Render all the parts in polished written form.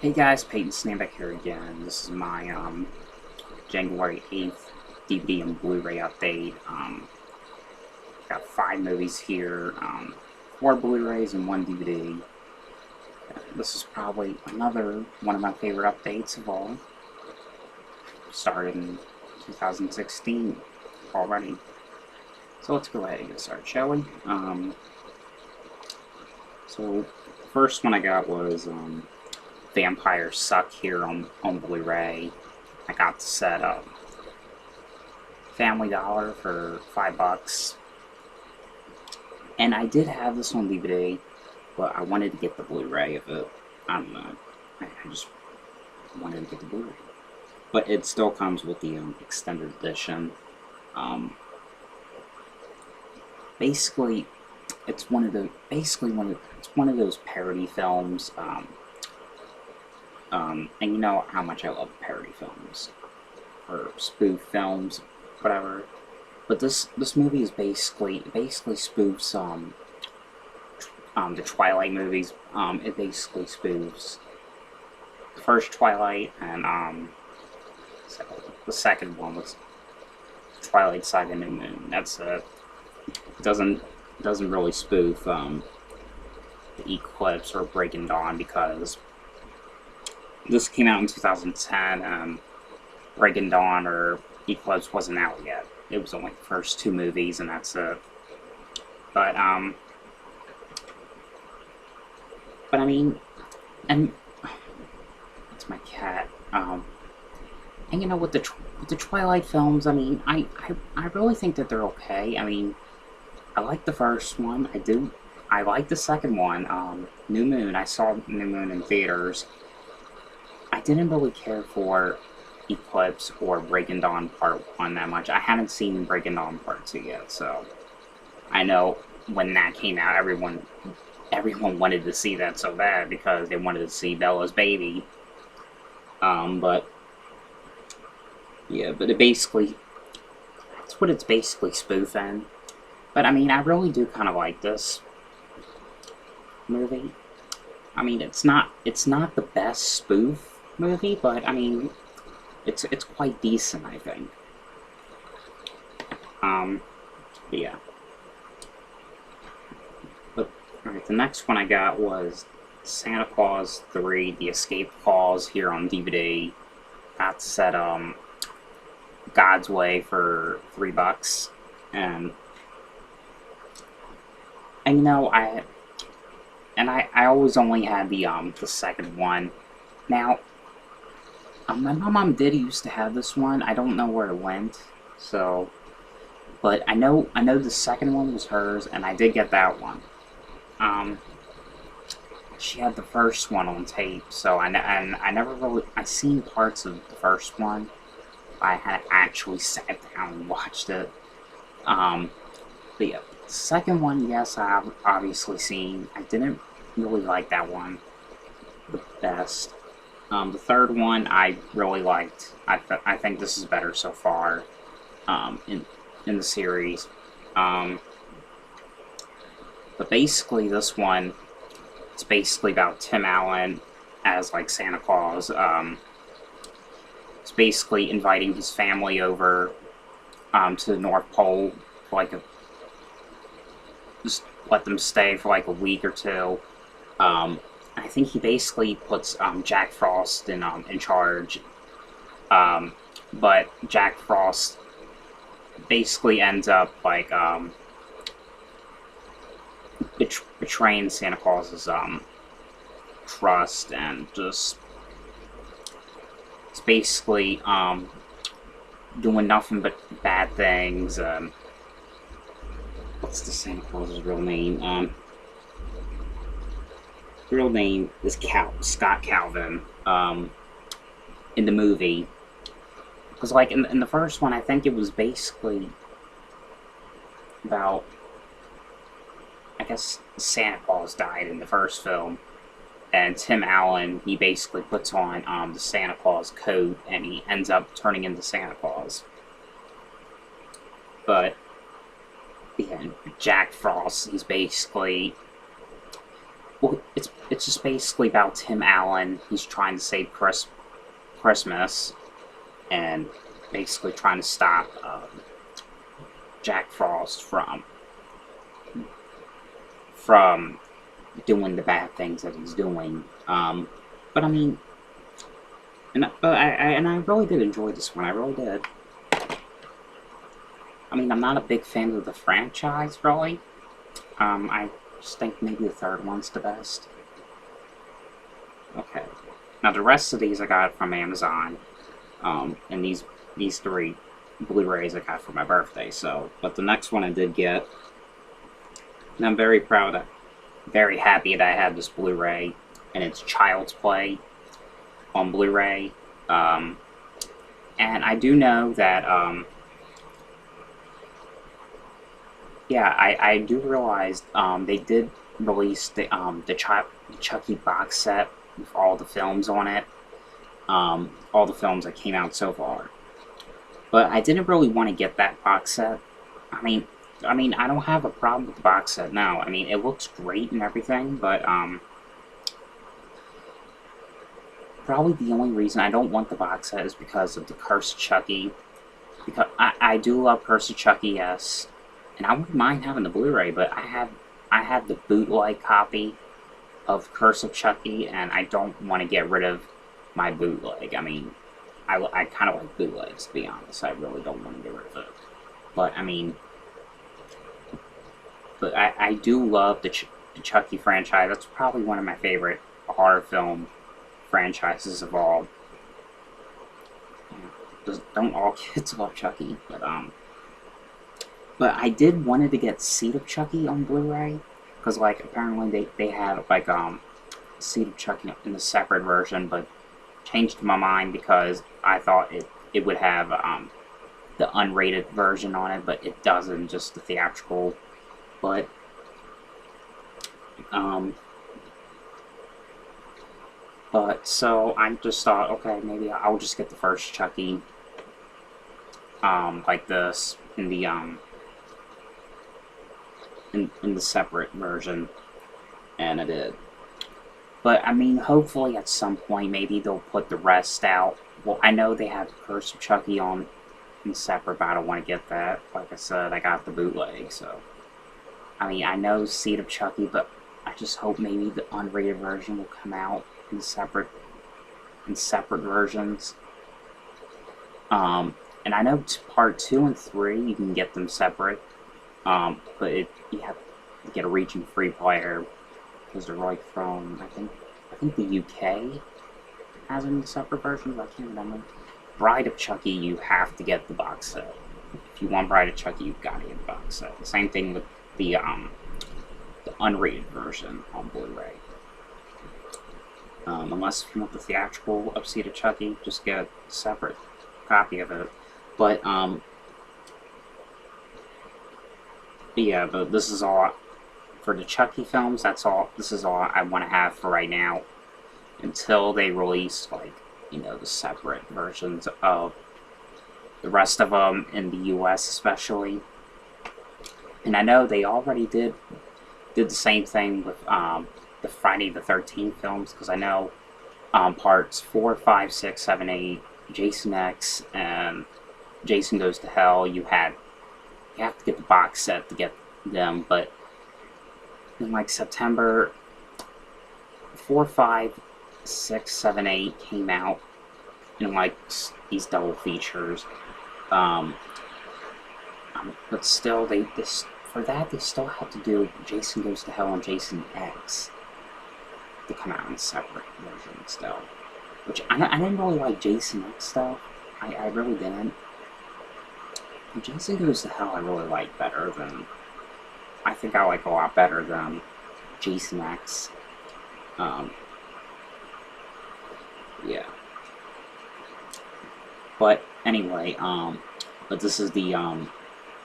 Hey guys, Peyton Snapback here again. This is my January 8th DVD and Blu-ray update. Got 5 movies here, 4 Blu-rays and 1 DVD. This is probably another one of my favorite updates of all. Started in 2016 already. So let's go ahead and get started, shall we? So first one I got was Vampires Suck here on Blu-ray. I got the set up Family Dollar for $5, and I did have this on DVD, but I wanted to get the Blu-ray of it. I don't know. I just wanted to get the Blu-ray, but it still comes with the extended edition. Basically, it's one of those parody films. And you know how much I love parody films, or spoof films, whatever. But this movie is basically spoofs the Twilight movies. It basically spoofs the first Twilight, and the second one was Twilight Saga: New Moon. That's it. Doesn't really spoof the Eclipse or Breaking Dawn, because this came out in 2010, and Breaking Dawn or Eclipse wasn't out yet. It was only the first 2 movies, and that's it. But I mean, and it's my cat. And you know, with the Twilight films, I mean, I really think that they're okay. I mean, I like the first one. I do. I like the second one, New Moon. I saw New Moon in theaters. I didn't really care for Eclipse or Breaking Dawn Part 1 that much. I haven't seen Breaking Dawn Part 2 yet, so I know when that came out, everyone wanted to see that so bad because they wanted to see Bella's baby. But yeah, but that's what it's basically spoofing. But I mean, I really do kind of like this movie. I mean, it's not the best spoof movie, but I mean, it's quite decent, I think. Yeah. But alright, the next one I got was Santa Claus 3: The Escape Clause here on DVD. Got set God's Way for $3, and you know, I always only had the second one. Now, my mom did used to have this one. I don't know where it went, so, but I know the second one was hers, and I did get that one. She had the first one on tape, so I never really, I seen parts of the first one. I had actually sat down and watched it. But yeah, the second one, yes, I've obviously seen. I didn't really like that one the best. The third one I really liked. I think this is better so far in the series. But basically, this one, it's basically about Tim Allen as like Santa Claus. It's basically inviting his family over to the North Pole for like just let them stay for like a week or 2. I think he basically puts Jack Frost in charge, but Jack Frost basically ends up like betraying Santa Claus's trust, and just it's basically doing nothing but bad things. What's the Santa Claus's real name? Real name is Scott Calvin, in the movie. Because, like, in the first one, I think it was basically about, I guess, Santa Claus died in the first film, and Tim Allen, he basically puts on the Santa Claus coat, and he ends up turning into Santa Claus. But yeah, Jack Frost, he's basically well, it's just basically about Tim Allen. He's trying to save Christmas, and basically trying to stop Jack Frost from doing the bad things that he's doing. But I mean, I really did enjoy this one. I really did. I mean, I'm not a big fan of the franchise, really. I just think maybe the third one's the best. Okay. Now the rest of these I got from Amazon. And these three Blu-rays I got for my birthday. So, but the next one I did get, and I'm very proud of, very happy that I had this Blu-ray, and it's Child's Play on Blu-ray. And I do know that, yeah, I do realize they did release the Chucky box set with all the films on it. All the films that came out so far. But I didn't really want to get that box set. I mean, I don't have a problem with the box set now. I mean, it looks great and everything, but probably the only reason I don't want the box set is because of the Curse of Chucky. Because I do love Curse of Chucky, yes, and I wouldn't mind having the Blu-ray, but I have the bootleg copy of Curse of Chucky, and I don't want to get rid of my bootleg. I mean, I kind of like bootlegs, to be honest. I really don't want to get rid of it. But, I mean, but I do love the Chucky franchise. That's probably one of my favorite horror film franchises of all. Don't all kids love Chucky, but I did wanted to get Seed of Chucky on Blu-ray, because, like, apparently they had, like, Seed of Chucky in a separate version, but changed my mind because I thought it would have the unrated version on it, but it doesn't, just the theatrical. But so I just thought, okay, maybe I'll just get the first Chucky, like this in the in the separate version, and I did. But, I mean, hopefully at some point, maybe they'll put the rest out. Well, I know they have Curse of Chucky on in separate, but I don't want to get that. Like I said, I got the bootleg, so. I mean, I know Seed of Chucky, but I just hope maybe the unrated version will come out in separate versions. And I know part 2 and 3, you can get them separate. But you have to get a region-free player, because they're like from, I think the UK has them in separate versions. I can't remember. Bride of Chucky, you have to get the box set. If you want Bride of Chucky, you've got to get the box set. The same thing with the unrated version on Blu-ray. Unless you want the theatrical of Seed of Chucky, just get a separate copy of it. But yeah, but this is all for the Chucky films. That's all. This is all I want to have for right now, until they release, like, you know, the separate versions of the rest of them in the U.S. especially. And I know they already did the same thing with the Friday the 13th films, because I know parts 4, 5, 6, 7, 8, Jason X, and Jason Goes to Hell. You have to get the box set to get them, but in, like, September, 4, 5, 6, 7, 8 came out in, like, these double features. But still, for that, they still have to do Jason Goes to Hell and Jason X to come out in separate versions still. Which, I didn't really like Jason X stuff. I really didn't. And Jason Goes to Hell I really like better than... I think I like a lot better than Jason X. Yeah. But anyway, but this is the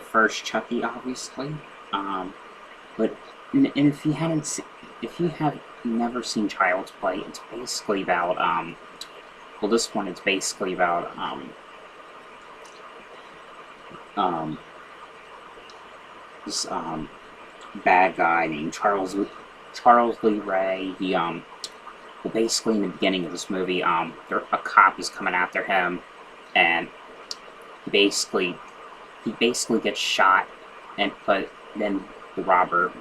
first Chucky, obviously. But and if you have never seen Child's Play, it's basically about well, this one is basically about this bad guy named Charles Lee Ray, well, basically in the beginning of this movie, a cop is coming after him, and he basically gets shot, but then the robber,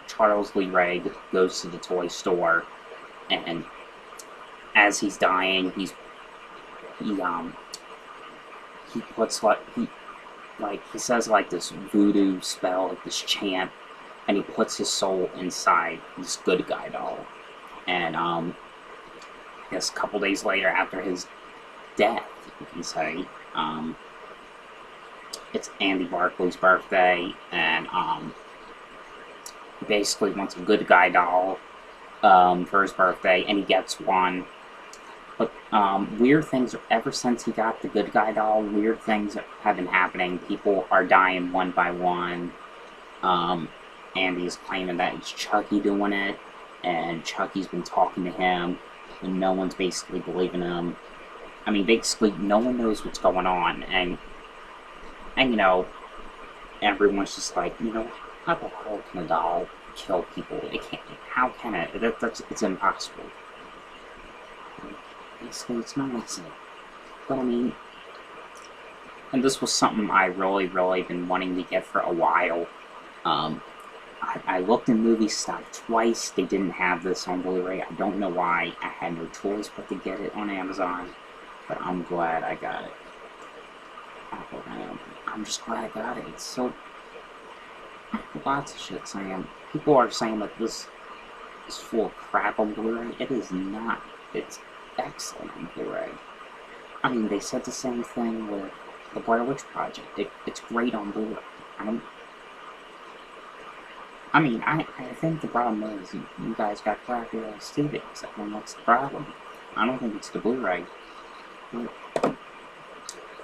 Charles Lee Ray, goes to the toy store, and as he's dying, he puts he says like this voodoo spell, like this chant, and he puts his soul inside this good guy doll. And I guess a couple days later, after his death, you can say, it's Andy Barclay's birthday, and he basically wants a good guy doll for his birthday, and he gets one. But weird things, ever since he got the good guy doll, weird things have been happening. People are dying one by one. Andy's claiming that it's Chucky doing it, and Chucky's been talking to him, and no one's basically believing him. I mean, basically, no one knows what's going on, and you know, everyone's just like, you know, how the hell can a doll kill people? It can't. How can it? It's impossible. Basically, it's not easy. But I mean, and this was something I really been wanting to get for a while. I looked in movie stock twice. They didn't have this on Blu-ray. I don't know why. I had no choice but to get it on Amazon. But I'm glad I got it. I'm just glad I got it. It's so... Lots of shit saying... People are saying that this is full of crap on Blu-ray. It is not. It's excellent on Blu-ray. I mean, they said the same thing with the Blair Witch Project. It's great on Blu-ray. I think the problem is you guys got crappy ass TVs. I mean, that's the problem. I don't think it's the Blu-ray.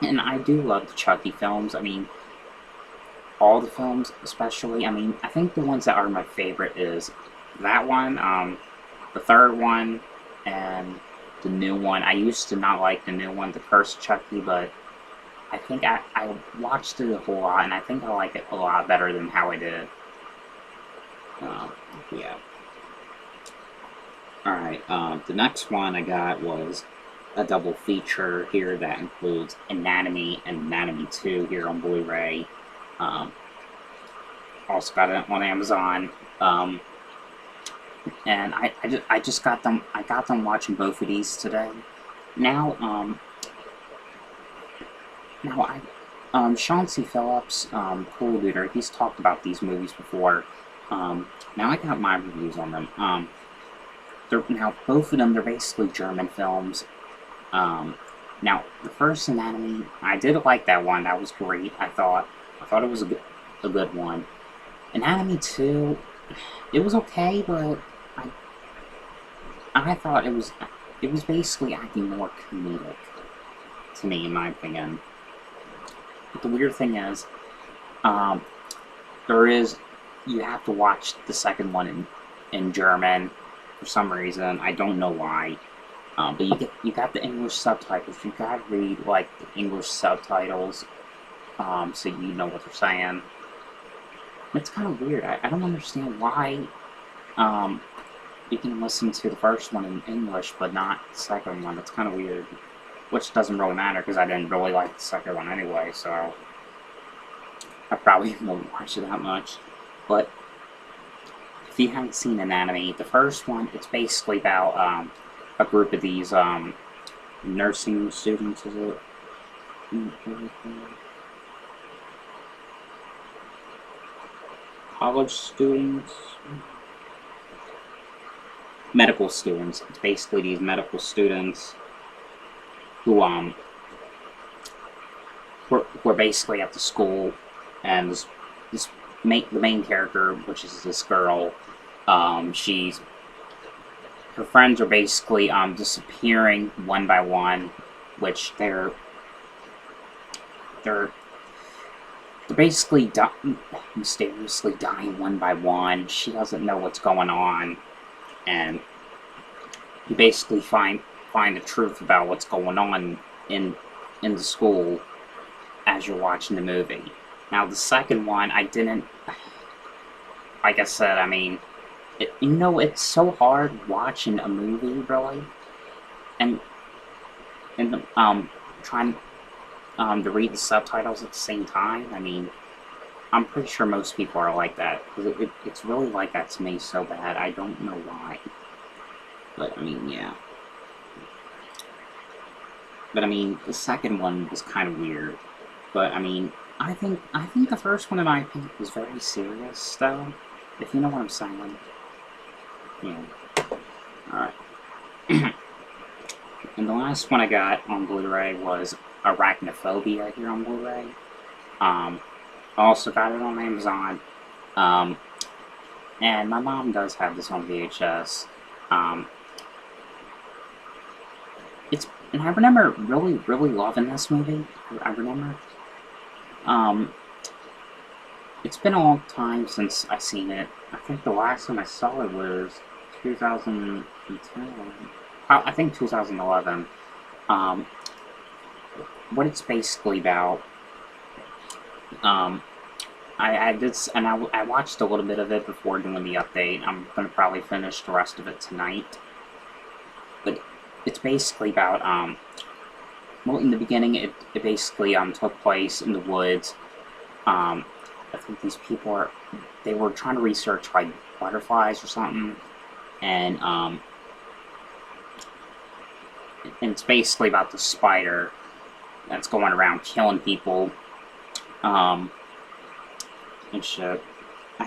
And I do love the Chucky films. I mean, all the films, especially. I mean, I think the ones that are my favorite is that one, the third one, and the new one. I used to not like the new one, The Curse of Chucky, but I think I watched it a whole lot, and I think I like it a lot better than how I did. Yeah. Alright, the next one I got was a double feature here that includes Anatomy and Anatomy 2 here on Blu-ray. Also got it on Amazon. And I just got them. I got them watching both of these today. Now, Sean C. Phillips, Cool Looter, he's talked about these movies before. Now I got my reviews on them. Now both of them, they're basically German films. Now the first Anatomy, I did like that one. That was great. I thought it was a good one. Anatomy 2, it was okay, but I thought it was basically acting more comedic to me, in my opinion. But the weird thing is, you have to watch the second one in German for some reason. I don't know why. But you got the English subtitles. You gotta read like the English subtitles, so you know what they're saying. It's kind of weird. I don't understand why you can listen to the first one in English but not the second one. It's kind of weird. Which doesn't really matter because I didn't really like the second one anyway, so I probably won't watch it that much. But if you haven't seen Anatomy, the first one, it's basically about a group of these nursing students, is it? College students? Medical students. It's basically these medical students who were basically at the school, and the main character, which is this girl, her friends are basically disappearing one by one, which they're basically mysteriously dying one by one. She doesn't know what's going on, and you basically find the truth about what's going on in the school as you're watching the movie. Now the second one, I didn't, like I said, I mean, you know, it's so hard watching a movie, really, and trying to read the subtitles at the same time. I mean, I'm pretty sure most people are like that, because it's really like that to me so bad. I don't know why, but I mean, yeah. But I mean, the second one was kind of weird. But I mean, I think the first one, in my opinion, was very serious, though. If you know what I'm saying. Yeah. All right. And the last one I got on Blu-ray was Arachnophobia here on Blu-ray. I also got it on Amazon. Um, and my mom does have this on VHS. Um, and I remember really, really loving this movie. I remember. Um, it's been a long time since I seen it. I think the last time I saw it was 2010. I think 2011. Um, what it's basically about. I did, and I watched a little bit of it before doing the update. I'm gonna probably finish the rest of it tonight. But it's basically about well, in the beginning, it basically took place in the woods. I think these people they were trying to research like butterflies or something, and it's basically about the spider that's going around killing people, and shit. I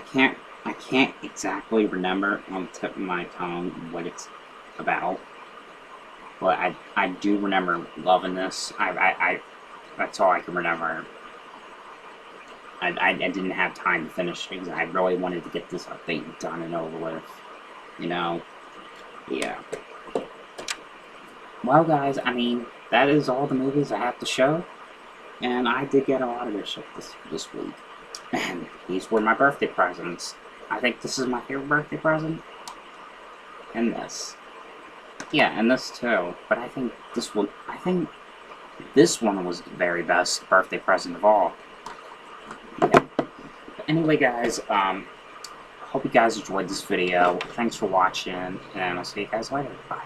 can't exactly remember on the tip of my tongue what it's about, but I do remember loving this. That's all I can remember. I didn't have time to finish because I really wanted to get this update done and over with. You know? Yeah. Well, guys, I mean, that is all the movies I have to show. And I did get a lot of this shit this week. And these were my birthday presents. I think this is my favorite birthday present. And this. Yeah, and this too. But I think this one was the very best birthday present of all. Yeah. Anyway, guys, hope you guys enjoyed this video. Thanks for watching, and I'll see you guys later. Bye.